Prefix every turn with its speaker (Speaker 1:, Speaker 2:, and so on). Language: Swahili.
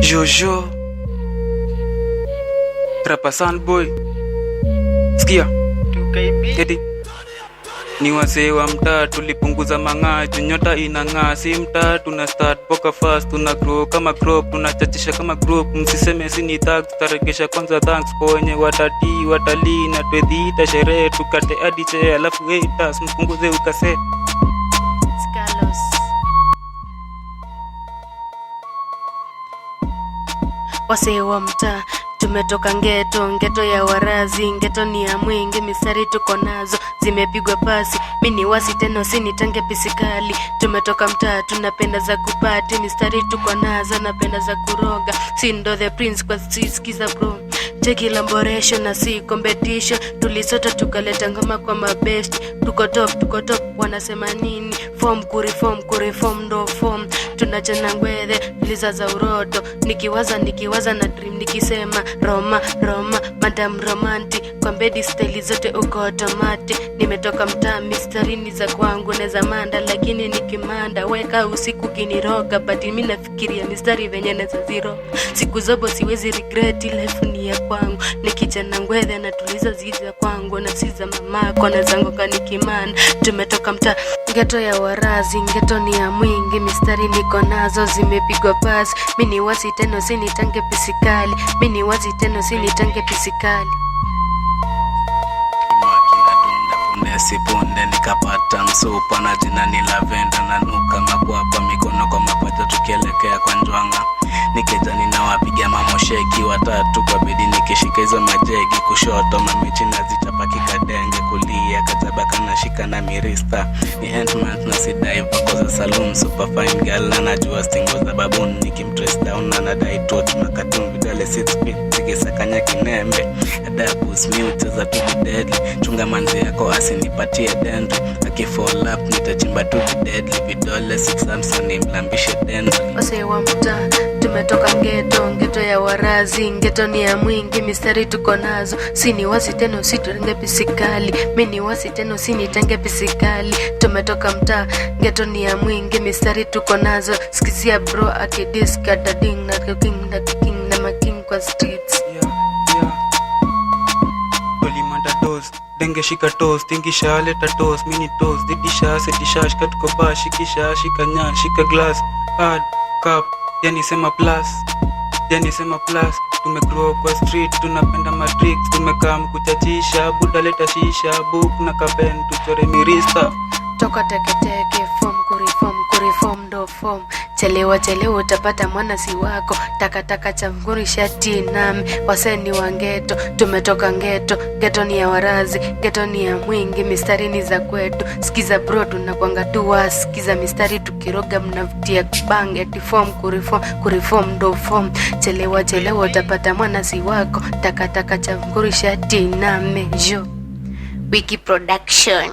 Speaker 1: Jojo Rapasan boy Sikia Keti ni wasee wa mtaa tulipunguza mang'aa, nyota inang'aa, si mtaa tuna start poka fast, tuna grow kama crop, tunachachisha kama group, msiseme sini tag, tutaregesha kwanza thanks kwa wenye watati, watalii na twedhita sherehe, tukate hadi chee, alafu haters mpunguze ukase
Speaker 2: Skalos. Wasee wa mtaa tumetoka ngeto ya warazi, ngeto ni ya mwingi, misari tuko nazo zimepigwa pasi, mini wasi tena usinitange pisikali. Tumetoka mtaa tunapenda za kupati, mistari tuko nazo napenda za kuroga, si ndo the prince kwa siskiza bro. Check elaboration na si competition, tulisota tukaleta ngoma kwa mabest, tuko top wanasema nini, form kuriform ndo form, tunachana ngwethe tuliza za uroto, nikiwaza na dream nikisema Roma madam romantic, kwa bedi style zote uko automatic. Nimetoka mtaa mistari ni za kwangu neza manda, lakini nikimanda weka usiku kiniroga, but mimi nafikiria mistari venye neza zero, siku zobo siwezi regret, life ni ya kwangu, nikijana ngwethe na tuliza ziza kwangu na siza mamako na zangu kanikimana. Tumetoka mtaa ngeto ya warazi, ngeto ni ya mwingi, mistari niko nazo zimepigwa pasi, mini wasi tena usinitange pisikali, mini wasi tena usinitange pisikali.
Speaker 3: Sipunde nikapata msupa na jina ni lavenda, na nuka makwapa mikono kwa mapacha tukielekea kwa njwanga, nikeja ninawapiga mamosheki watatu kwa bidi nikishika hizo majegi, kushoto mamichi na zichapa kikadenge, kulia katabaka na shika na mirista, ni handman na sidai pako za saloon, super fine girl na najua stingo za baboon, nikimtrace down na nadai tot makatun vidale 6 feet sikisakanya kinembe, adabu smute za tuku deadly, chunga manzi yako asinipatie dendro, akifall up nitachimba tuku deadly, vidole 6 Samson imlambishe dendro.
Speaker 2: Wasee wa mtaa tumetoka ngeto ya warazi, ngeto ni ya mwingi, mistari tuko nazo, sini wasi tena usitenge pisikali, mini wasi tena usinitange pisikali. Tumetoka mtaa ngeto ni ya mwingi, mistari tuko nazo, sikizia bro akidiska dading na king na making kwa streets.
Speaker 1: Denge shika toast, tingisha leta toast, mini toast, didisha, setisha, shika tuko ba, shikisha, shika nya, shika glass, add, cup, yani sema plus, tumegrow kwa street, tunapenda matrix, tumekam kuchachisha, buda leta shisha, book na kapen, tuchore mirista.
Speaker 2: Toka teke, form kuriform ndo form, chelewa utapata mwana si wako, taka chamguri shati nami, waseni wa ngeto, tumetoka ngeto ni ya warazi, ngeto ni ya mwingi, mistari ni za kwetu, sikiza bro tunakwanga tuwa, sikiza mistari tukiroga mnavutia bang, eti form kuriform ndo form, chelewa utapata mwana si wako, taka chamguri shati nami, jo Wiki Production.